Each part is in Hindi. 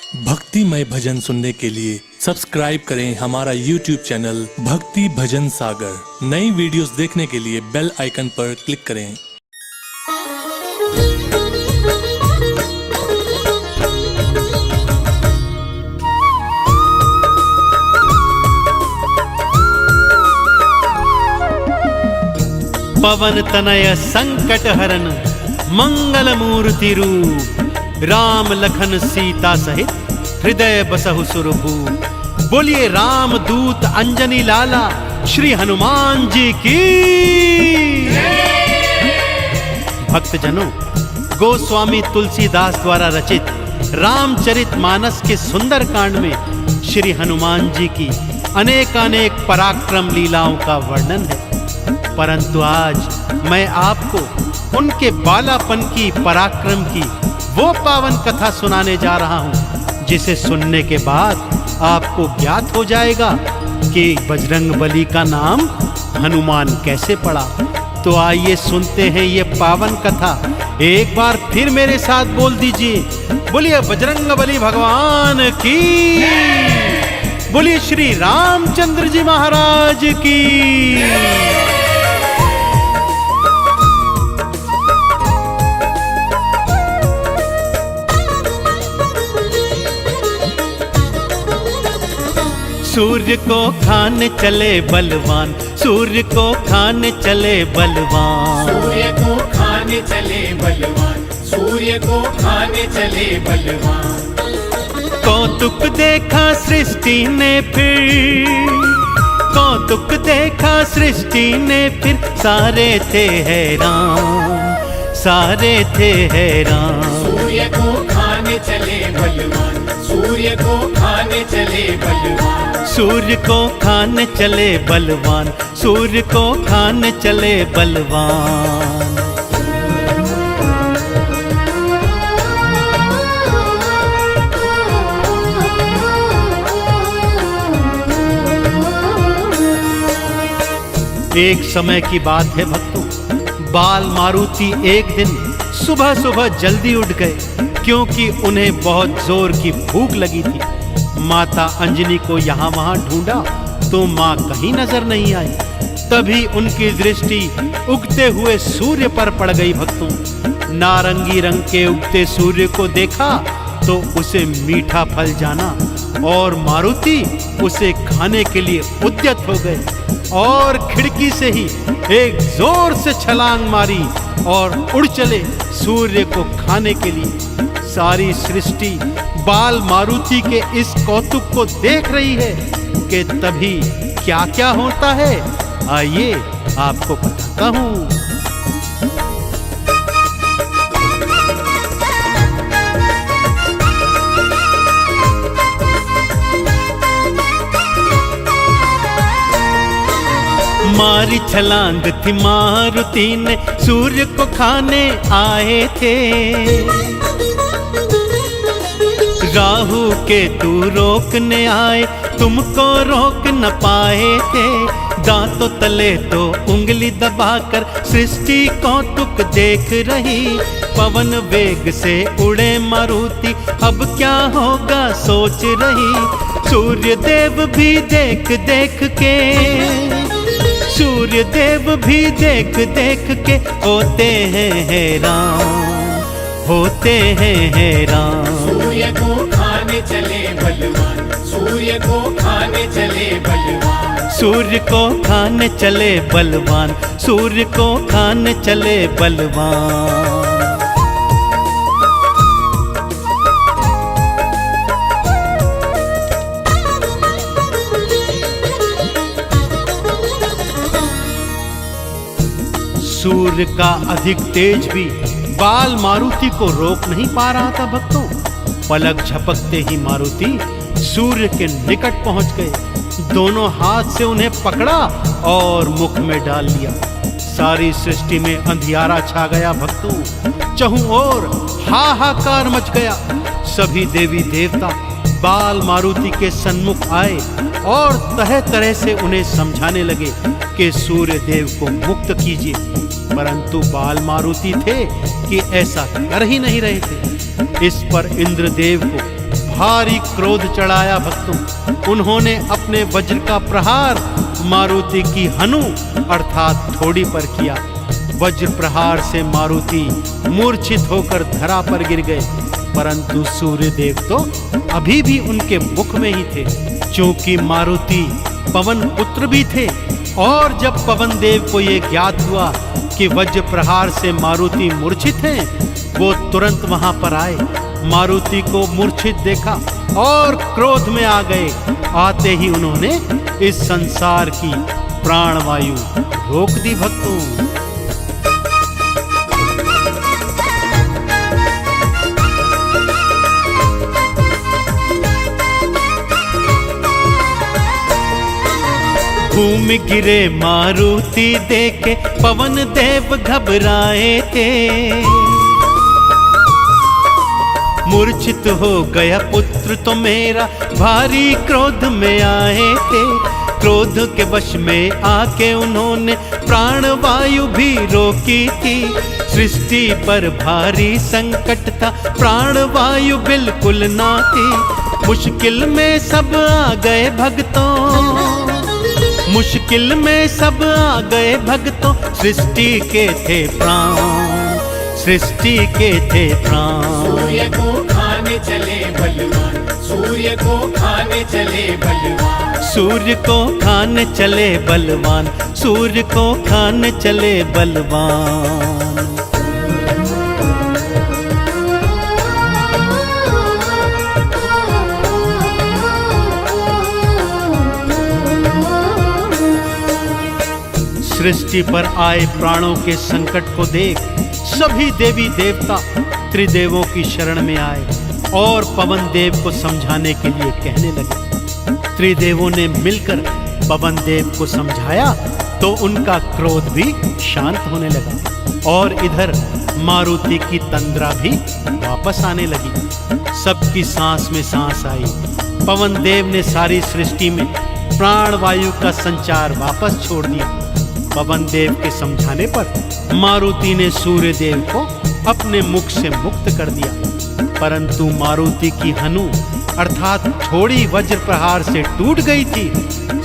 भक्तिमय भजन सुनने के लिए सब्सक्राइब करें हमारा YouTube चैनल भक्ति भजन सागर। नई वीडियोस देखने के लिए बेल आइकन पर क्लिक करें। पवन तनय संकट हरन मंगल मूर्ति रूप, राम लखन सीता सहित हृदय बसहु सुरभूप। बोलिए राम दूत अंजनी लाला श्री हनुमान जी की। भक्तजनों, गोस्वामी तुलसीदास द्वारा रचित रामचरितमानस के सुंदर कांड में श्री हनुमान जी की अनेकानेक पराक्रम लीलाओं का वर्णन है। परंतु आज मैं आपको उनके बालापन की, पराक्रम की वो पावन कथा सुनाने जा रहा हूं, जिसे सुनने के बाद आपको ज्ञात हो जाएगा कि बजरंगबली का नाम हनुमान कैसे पड़ा। तो आइए सुनते हैं ये पावन कथा। एक बार फिर मेरे साथ बोल दीजिए, बोलिए बजरंगबली भगवान की, बोलिए श्री रामचंद्र जी महाराज की। सूर्य को खाने चले बलवान, सूर्य को खाने चले बलवान, सूर्य को खाने चले बलवान, सूर्य को खाने चले बलवान। कौतुक देखा सृष्टि ने फिर, कौतुक देखा सृष्टि ने फिर, सारे थे हैरान, सारे थे हैरान। सूर्य को खाने चले बलवान, सूर्य को खाने चले बलवान, सूर्य को खाने चले बलवान, सूर्य को खाने चले बलवान। एक समय की बात है भक्तों, बाल मारुति एक दिन सुबह सुबह जल्दी उठ गए, क्योंकि उन्हें बहुत जोर की भूख लगी थी। माता अंजनी को यहाँ वहाँ ढूंढा तो माँ कहीं नजर नहीं आई। तभी उनकी दृष्टि उगते हुए सूर्य पर पड़ गई। भक्तों, नारंगी रंग के उगते सूर्य को देखा तो उसे मीठा फल जाना और मारुति उसे खाने के लिए उद्यत हो गए और खिड़की से ही एक जोर से छलांग मारी और उड़ चले सूर्य को खाने के लिए। सारी सृष्टि बाल मारुति के इस कौतुक को देख रही है कि तभी क्या क्या होता है, आइए आपको बताता हूं। मारी छलांग थी मारुति ने, सूर्य को खाने आए थे। राहु के तू रोकने आए, तुमको रोक न पाए थे। दांतों तले तो उंगली दबाकर सृष्टि कौतुक देख रही। पवन वेग से उड़े मारुति, अब क्या होगा सोच रही। सूर्य देव भी देख देख के, सूर्य देव भी देख देख के होते हैं हैरान, होते हैं हैरान। सूर्य को खाने चले बलवान, सूर्य को खाने चले बलवान, सूर्य को खाने चले बलवान, सूर्य को खाने चले बलवान। सूर्य का अधिक तेज भी बाल मारुति को रोक नहीं पा रहा था। भक्तों, पलक झपकते ही मारुति सूर्य के निकट पहुंच गए। दोनों हाथ से उन्हें पकड़ा और मुख में डाल लिया। सारी सृष्टि में अंधियारा छा गया। भक्तों, चहुं ओर हाहाकार मच गया। सभी देवी देवता बाल मारुति के सन्मुख आए और तरह तरह से उन्हें समझाने लगे कि सूर्य देव को मुक्त कीजिए। परंतु बाल मारुति थे कि ऐसा कर ही नहीं रहे थे। इस पर इंद्रदेव को भारी क्रोध चढ़ाया भक्तों। उन्होंने अपने वज्र का प्रहार मारुति की हनु अर्थात थोड़ी पर किया। वज्र प्रहार से मारुति मूर्छित होकर धरा पर गिर गए, परंतु सूर्यदेव तो अभी भी उनके मुख में ही थे। क्योंकि मारुति पवन पुत्र भी थे, और जब पवन देव को यह ज्ञात हुआ कि वज्र प्रहार से मारुति मूर्छित हैं, वो तुरंत वहां पर आए। मारुति को मूर्छित देखा और क्रोध में आ गए। आते ही उन्होंने इस संसार की प्राणवायु रोक दी भक्तों। भूमि गिरे मारुति देखे पवन देव घबराए थे। मूर्छित हो गया पुत्र तो मेरा, भारी क्रोध में आए थे। क्रोध के वश में आके उन्होंने प्राणवायु भी रोकी थी। सृष्टि पर भारी संकट था, प्राणवायु बिल्कुल ना थी। मुश्किल में सब आ गए भक्तों, मुश्किल में सब आ गए भक्तों। सृष्टि के थे प्राण, सृष्टि के थे प्राण। सूर्य को खाने चले बलवान, सूर्य को खाने चले बलवान, सूर्य को खाने चले बलवान, सूर्य को खाने चले बलवान। सृष्टि पर आए प्राणों के संकट को देख सभी देवी देवता त्रिदेवों की शरण में आए और पवन देव को समझाने के लिए कहने लगे। त्रिदेवों ने मिलकर पवन देव को समझाया तो उनका क्रोध भी शांत होने लगा और इधर मारुति की तंद्रा भी वापस आने लगी। सबकी सांस में सांस आई। पवन देव ने सारी सृष्टि में प्राणवायु का संचार वापस छोड़ दिया। पवन देव के समझाने पर मारुति ने सूर्य देव को अपने मुख से मुक्त कर दिया, परंतु मारुति की हनु अर्थात थोड़ी वज्र प्रहार से टूट गई थी।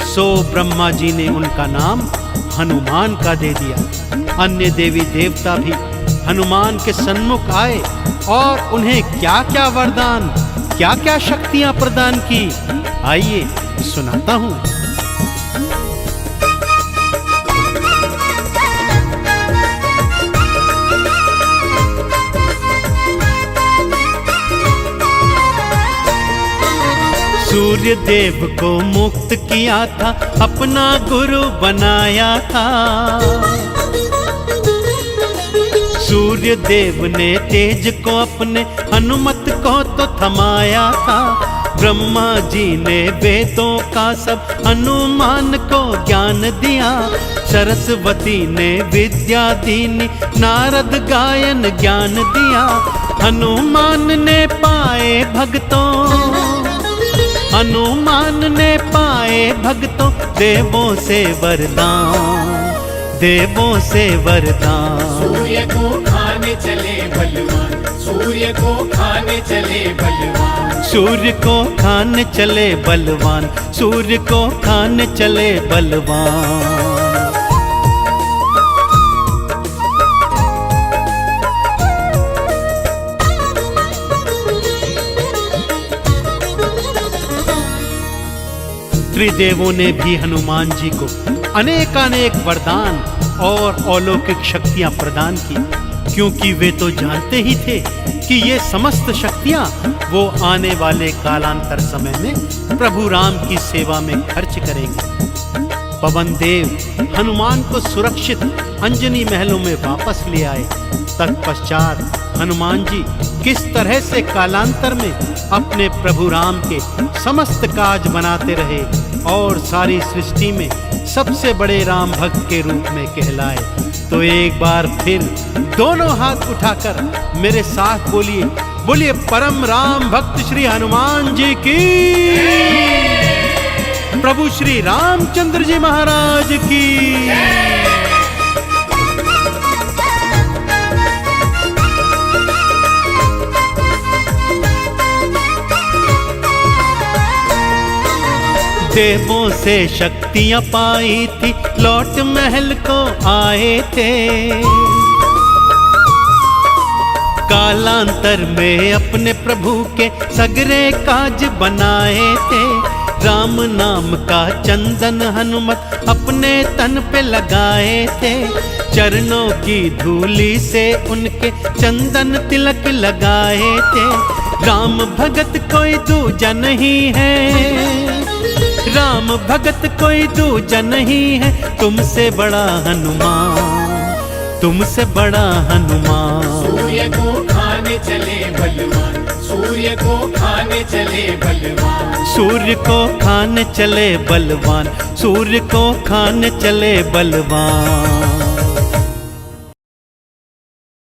सो ब्रह्मा जी ने उनका नाम हनुमान का दे दिया। अन्य देवी देवता भी हनुमान के सन्मुख आए और उन्हें क्या क्या वरदान, क्या क्या शक्तियां प्रदान की, आइए सुनाता हूं। सूर्य देव को मुक्त किया था, अपना गुरु बनाया था। सूर्य देव ने तेज को अपने हनुमत को तो थमाया था। ब्रह्मा जी ने वेदों का सब हनुमान को ज्ञान दिया। सरस्वती ने विद्या दीनी, नारद गायन ज्ञान दिया। हनुमान ने पाए भक्तों, हनुमान ने पाए भक्तों देवों से वरदान, देवों से वरदान। सूर्य को खाने चले बलवान, सूर्य को खाने चले बलवान, सूर्य को खाने चले बलवान, सूर्य को खाने चले बलवान। त्रिदेवों ने भी हनुमान जी को अनेकानेक वरदान और अलौकिक शक्तियां प्रदान की, क्योंकि वे तो जानते ही थे कि ये समस्त शक्तियां वो आने वाले कालांतर समय में प्रभु राम की सेवा में खर्च करेंगे। पवन देव हनुमान को सुरक्षित अंजनी महलों में वापस ले आए। तत्पश्चात हनुमान जी किस तरह से कालांतर में अपने प्रभु राम के समस्त काज बनाते रहे और सारी सृष्टि में सबसे बड़े राम भक्त के रूप में कहलाए, तो एक बार फिर दोनों हाथ उठाकर मेरे साथ बोलिए, बोलिए परम राम भक्त श्री हनुमान जी की, प्रभु श्री रामचंद्र जी महाराज की। देवों से शक्तियां पाई थी, लौट महल को आए थे। कालांतर में अपने प्रभु के सगरे काज बनाए थे। राम नाम का चंदन हनुमत अपने तन पे लगाए थे। चरणों की धूली से उनके चंदन तिलक लगाए थे। राम भगत कोई दूजा नहीं है, राम भगत कोई दूजा नहीं है, तुमसे बड़ा हनुमान, तुमसे बड़ा हनुमान। सूर्य को खाने चले बलवान, सूर्य को खाने चले बलवान, सूर्य को खाने चले बलवान, सूर्य को खाने चले बलवान।